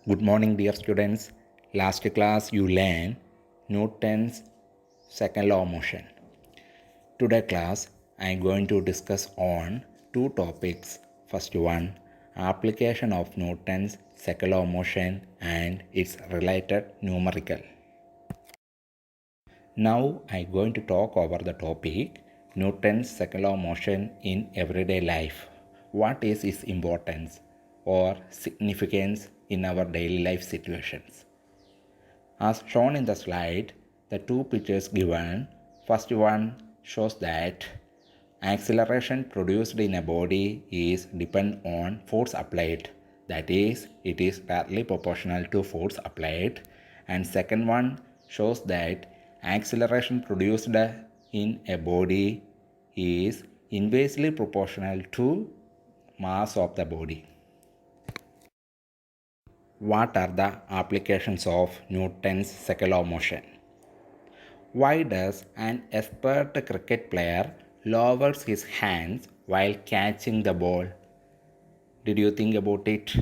Good morning, dear students. Last class you learned Newton's second law of motion. Today class I am going to discuss on two topics. First one, application of Newton's second law of motion and its related numerical. Now I am going to talk over the topic Newton's second law of motion in everyday life. What is its importance or significance in our daily life situations? As shown in the slide, the two pictures given, first one shows that acceleration produced in a body is depend on force applied, that is, it is directly proportional to force applied, and second one shows that acceleration produced in a body is inversely proportional to mass of the body. What are the applications of Newton's second law of motion? Why does an expert cricket player lowers his hands while catching the ball? Did you think about it?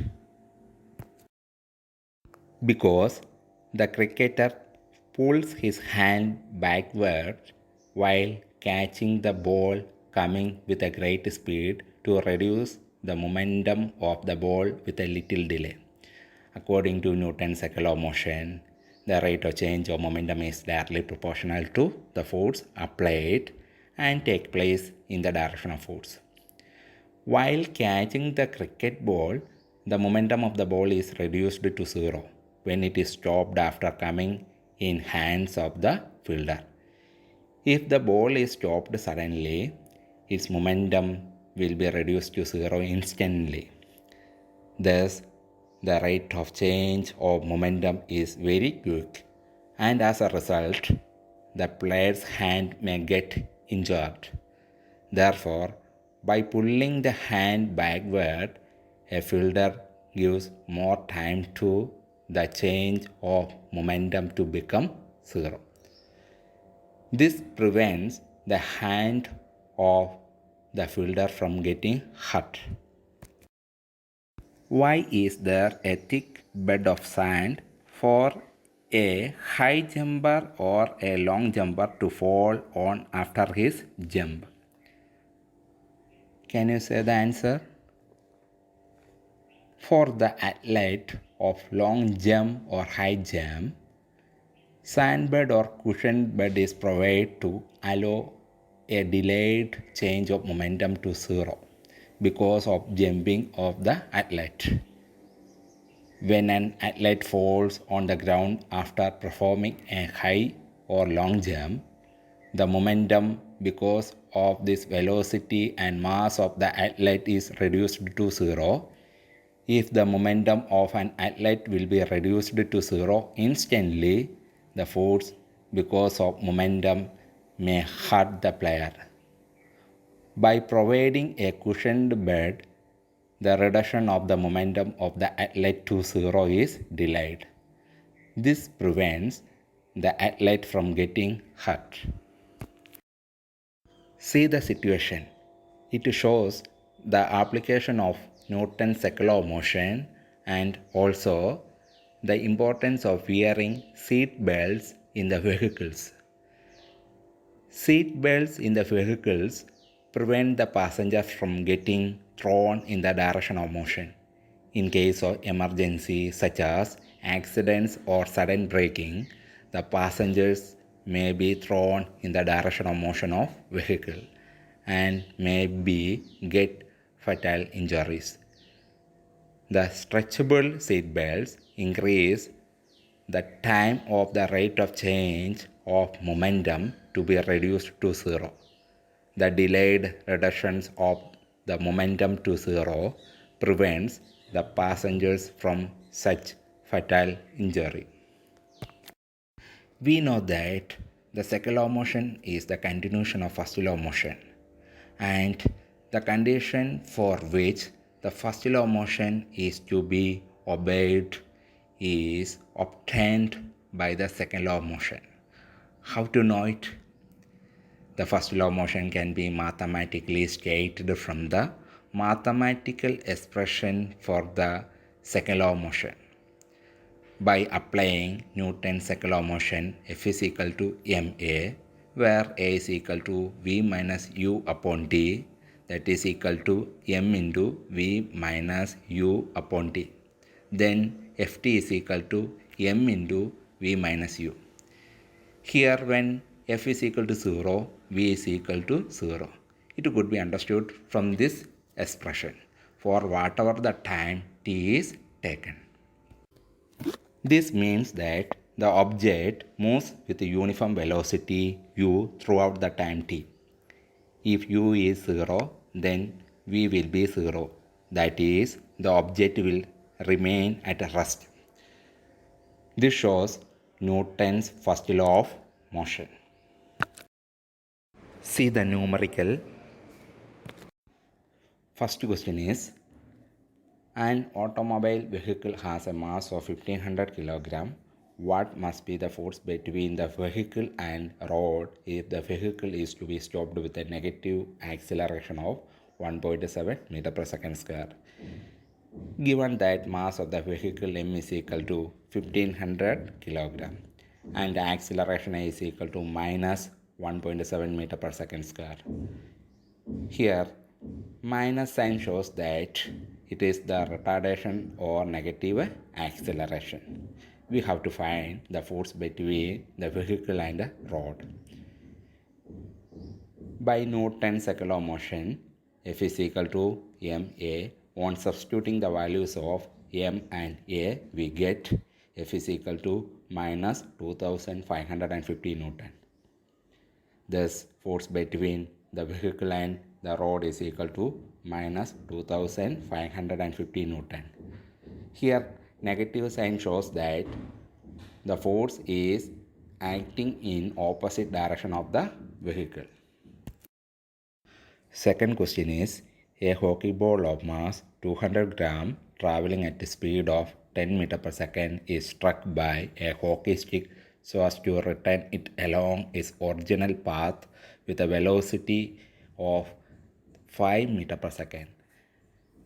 Because the cricketer pulls his hand backward while catching the ball coming with a great speed to reduce the momentum of the ball with a little delay. According to Newton's second law of motion, the rate of change of momentum is directly proportional to the force applied and take place in the direction of force. While catching the cricket ball, the momentum of the ball is reduced to zero when it is stopped after coming in hands of the fielder. If the ball is stopped suddenly, its momentum will be reduced to zero instantly. Thus, the rate of change of momentum is very quick, and as a result, the player's hand may get injured. Therefore, by pulling the hand backward, a fielder gives more time to the change of momentum to become zero. This prevents the hand of the fielder from getting hurt. Why is there a thick bed of sand for a high jumper or a long jumper to fall on after his jump? Can you say the answer? For the athlete of long jump or high jump, sandbed or cushioned bed is provided to allow a delayed change of momentum to zero because of jumping of the athlete. When an athlete falls on the ground after performing a high or long jump, the momentum because of this velocity and mass of the athlete is reduced to zero. If the momentum of an athlete will be reduced to zero instantly, the force because of momentum may hurt the player. By providing a cushioned bed, the reduction of the momentum of the athlete to zero is delayed. This prevents the athlete from getting hurt. See the situation. It shows the application of Newton's second law of motion and also the importance of wearing seat belts in the vehicles. Seat belts in the vehicles prevent the passengers from getting thrown in the direction of motion. In case of emergency such as accidents or sudden braking, the passengers may be thrown in the direction of motion of vehicle and may get fatal injuries. The stretchable seat belts increase the time of the rate of change of momentum to be reduced to zero. The delayed reductions of the momentum to zero prevents the passengers from such fatal injury. We know that the second law of motion is the continuation of first law of motion, and the condition for which the first law of motion is to be obeyed is obtained by the second law of motion. How to know it? The first law of motion can be mathematically stated from the mathematical expression for the second law of motion. by applying Newton's second law of motion, F is equal to ma, where a is equal to v minus u upon t, that is equal to m into v minus u upon t. Then ft is equal to m into v minus u. Here when f is equal to 0, v is equal to 0. It could be understood from this expression for whatever the time t is taken. This means that the object moves with a uniform velocity u throughout the time t. If u is 0, then v will be 0. That is, the object will remain at rest. This shows Newton's first law of motion. See the numerical. First question is, an automobile vehicle has a mass of 1500 kg. What must be the force between the vehicle and road if the vehicle is to be stopped with a negative acceleration of 1.7 meter per second square? Given that mass of the vehicle m is equal to 1500 kg and acceleration is equal to minus 1.7 meter per second square. Here, minus sign shows that it is the retardation or negative acceleration. We have to find the force between the vehicle and the road. By Newton's second law of motion, F is equal to ma. On substituting the values of m and a, we get F is equal to minus 2550 Newton. Thus, force between the vehicle and the road is equal to minus 2550 Newton. Here, negative sign shows that the force is acting in opposite direction of the vehicle. Second question is, a hockey ball of mass 200 gram traveling at the speed of 10 meter per second is struck by a hockey stick so as to return it along its original path with a velocity of 5 meter per second.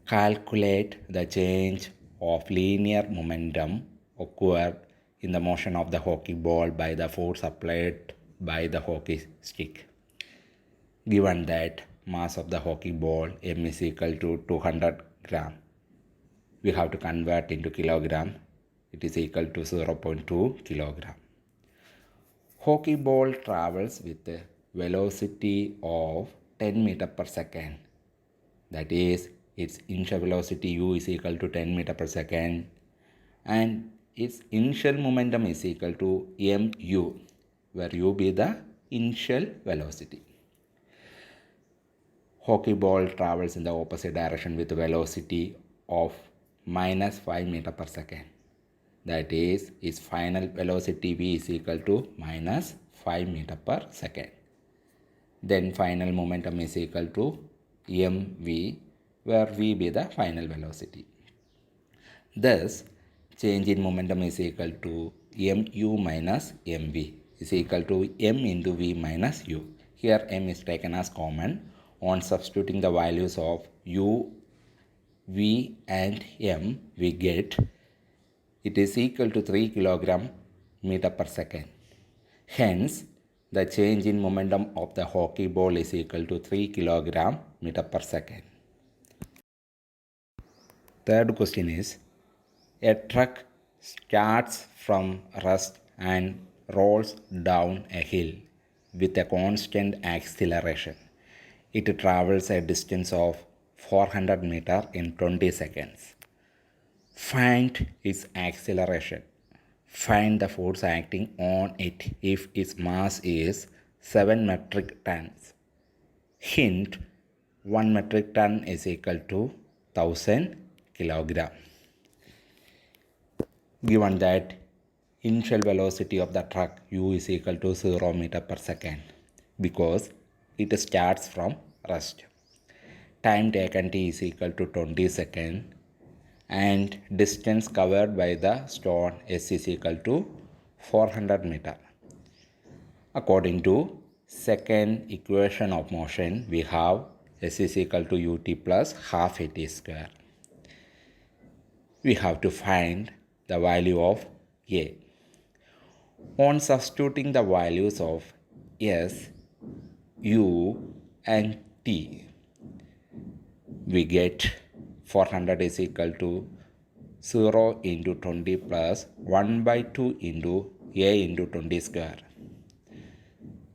Calculate the change of linear momentum occurred in the motion of the hockey ball by the force applied by the hockey stick. Given that mass of the hockey ball m is equal to 200 gram, we have to convert into kilogram. It is equal to 0.2 kilogram. Hockey ball travels with a velocity of 10 meter per second. That is, its initial velocity u is equal to 10 meter per second and its initial momentum is equal to mu, where u be the initial velocity. Hockey ball travels in the opposite direction with a velocity of minus 5 meter per second. That is, its final velocity v is equal to minus 5 meter per second. Then final momentum is equal to mv, where v be the final velocity. Thus, change in momentum is equal to mu minus mv is equal to m into v minus u. Here m is taken as common. On substituting the values of u, v and m, we get it is equal to 3 kilogram meter per second. Hence, the change in momentum of the hockey ball is equal to 3 kilogram meter per second. Third question is, a truck starts from rest and rolls down a hill with a constant acceleration. It travels a distance of 400 meters in 20 seconds. Find its acceleration. Find the force acting on it if its mass is 7 metric tons. Hint, 1 metric ton is equal to 1000 kilogram. Given that initial velocity of the truck u is equal to 0 meter per second because it starts from rest. Time taken t is equal to 20 seconds and distance covered by the stone s is equal to 400 meter. According to second equation of motion, we have s is equal to ut plus half at square. We have to find the value of A. On substituting the values of S, U and T, we get 400 is equal to 0 into 20 plus 1 by 2 into A into 20 square.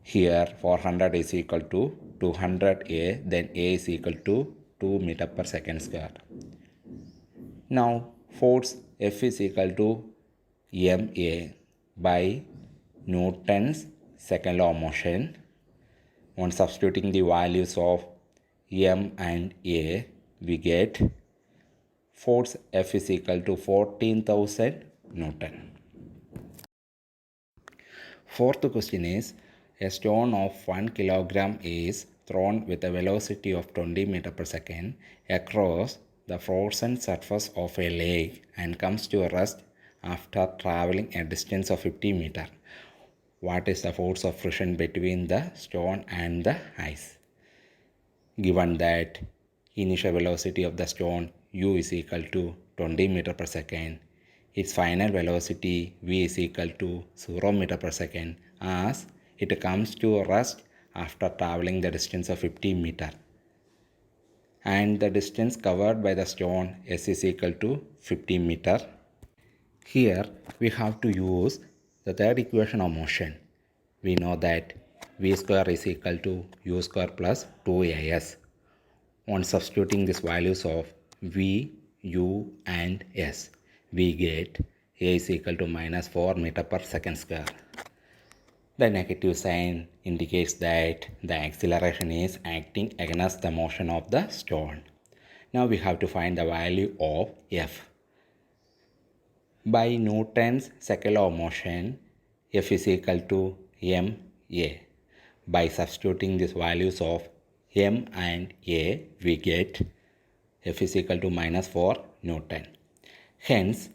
Here 400 is equal to 200A, then A is equal to 2 meter per second square. Now force F is equal to ma by Newton's second law of motion. On substituting the values of m and a, we get force F is equal to 14,000 Newton. Fourth question is, a stone of 1 kilogram is thrown with a velocity of 20 meter per second across the frozen surface of a lake and comes to rest after traveling a distance of 50 meter. What is the force of friction between the stone and the ice? Given that initial velocity of the stone u is equal to 20 meter per second, its final velocity v is equal to 0 meter per second as it comes to rest after traveling the distance of 50 meter, and the distance covered by the stone s is equal to 50 meter. Here we have to use the third equation of motion. We know that v square is equal to u square plus 2as. On substituting these values of v, u and s, we get a is equal to minus 4 meter per second square. The negative sign indicates that the acceleration is acting against the motion of the stone. Now we have to find the value of F. By Newton's second law of motion, F is equal to ma. By substituting these values of m and a, we get F is equal to minus 4 Newton. Hence,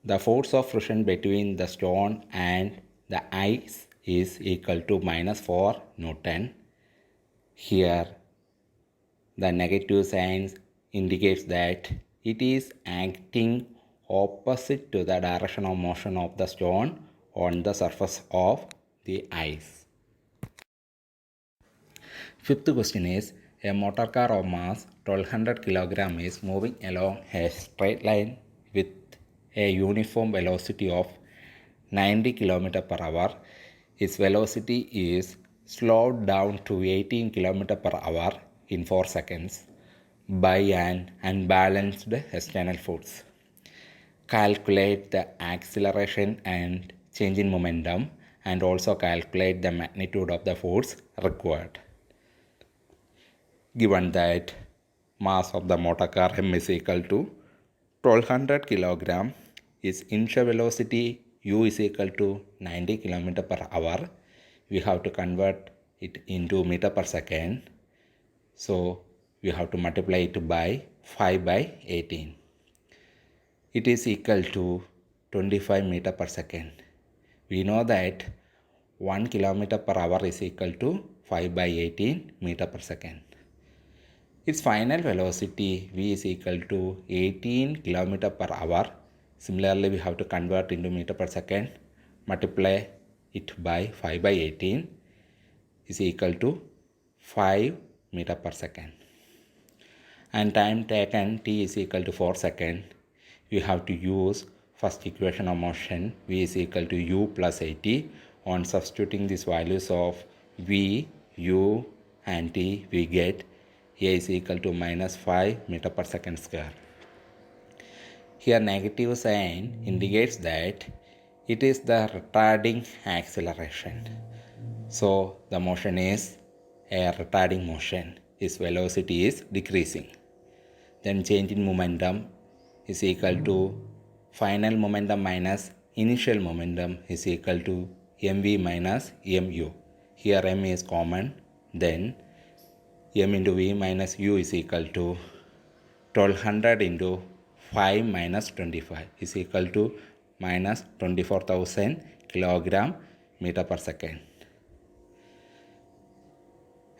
the force of friction between the stone and the ice is equal to minus 4 Newton. Here, the negative sign indicates that it is acting opposite to the direction of motion of the stone on the surface of the ice. Fifth question is, a motor car of mass 1200 kg is moving along a straight line with a uniform velocity of 90 km per hour. Its velocity is slowed down to 18 km per hour in 4 seconds by an unbalanced external force. Calculate the acceleration and change in momentum, and also calculate the magnitude of the force required. Given that mass of the motor car m is equal to 1200 kg, its initial velocity u is equal to 90 km per hour. We have to convert it into meter per second. So we have to multiply it by 5 by 18. It is equal to 25 meter per second. We know that 1 kilometer per hour is equal to 5 by 18 meter per second. Its final velocity v is equal to 18 km per hour. Similarly, we have to convert into meter per second, multiply it by 5 by 18 is equal to 5 meter per second. And time taken t is equal to 4 seconds. We have to use first equation of motion, v is equal to u plus at. On substituting these values of v, u and t, we get a is equal to minus 5 meter per second square. Here negative sign indicates that it is the retarding acceleration. So the motion is a retarding motion. Its velocity is decreasing. Then change in momentum is equal to final momentum minus initial momentum is equal to mv minus mu. Here m is common. Then m into v minus u is equal to 1200 into 5 minus 25 is equal to minus 24,000 kilogram meter per second.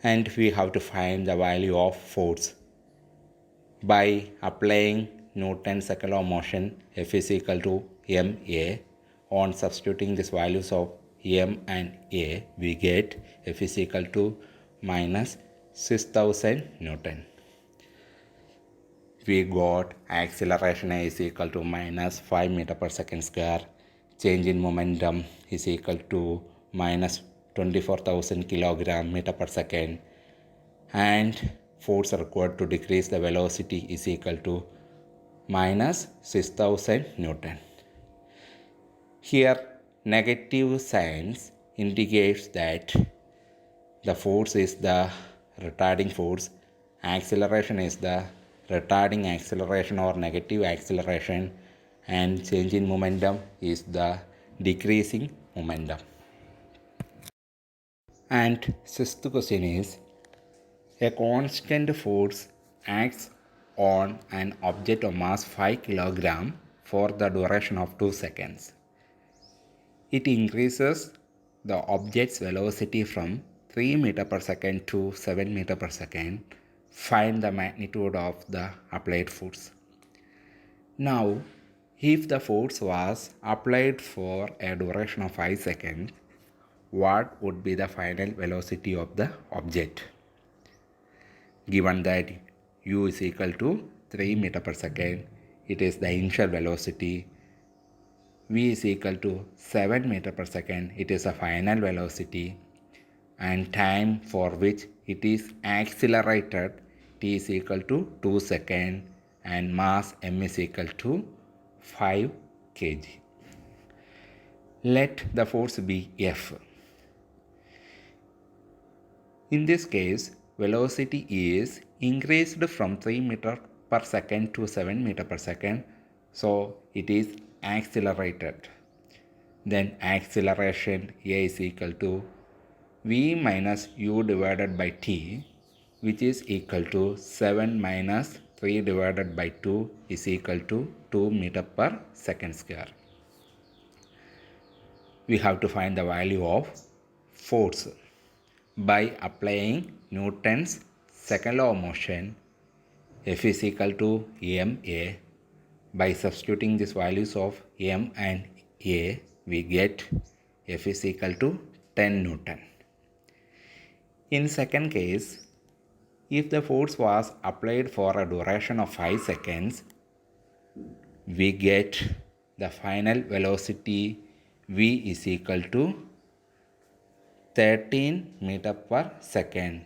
And we have to find the value of force. By applying Newton's second law of motion, F is equal to ma, On substituting these values of m and a, we get F is equal to minus 6000 Newton. We got acceleration is equal to minus 5 meter per second square. Change in momentum is equal to minus 24,000 kilogram meter per second. And force required to decrease the velocity is equal to minus 6000 Newton. Here, negative signs indicates that the force is the retarding force, acceleration is the retarding acceleration or negative acceleration, and change in momentum is the decreasing momentum. And sixth question is, a constant force acts on an object of mass 5 kg for the duration of 2 seconds. It increases the object's velocity from 3 meter per second to 7 meter per second. Find the magnitude of the applied force. Now, if the force was applied for a duration of 5 seconds, what would be the final velocity of the object? Given that u is equal to 3 meter per second, it is the initial velocity. V is equal to 7 meter per second, it is a final velocity, and time for which it is accelerated, t is equal to 2 seconds, and mass m is equal to 5 kg. Let the force be F. In this case, velocity is increased from 3 meter per second to 7 meter per second, so it is accelerated. Then acceleration A is equal to V minus U divided by T, which is equal to 7 minus 3 divided by 2 is equal to 2 meter per second square. We have to find the value of force. By applying Newton's second law of motion, F is equal to ma. By substituting these values of m and a, we get F is equal to 10 Newton. In second case, if the force was applied for a duration of 5 seconds, we get the final velocity v is equal to 13 meter per second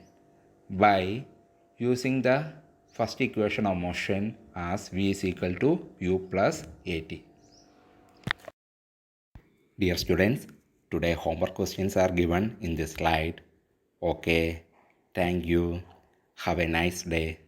by using the first equation of motion as v is equal to u plus at. Dear students, today homework questions are given in this slide. Okay, thank you. Have a nice day.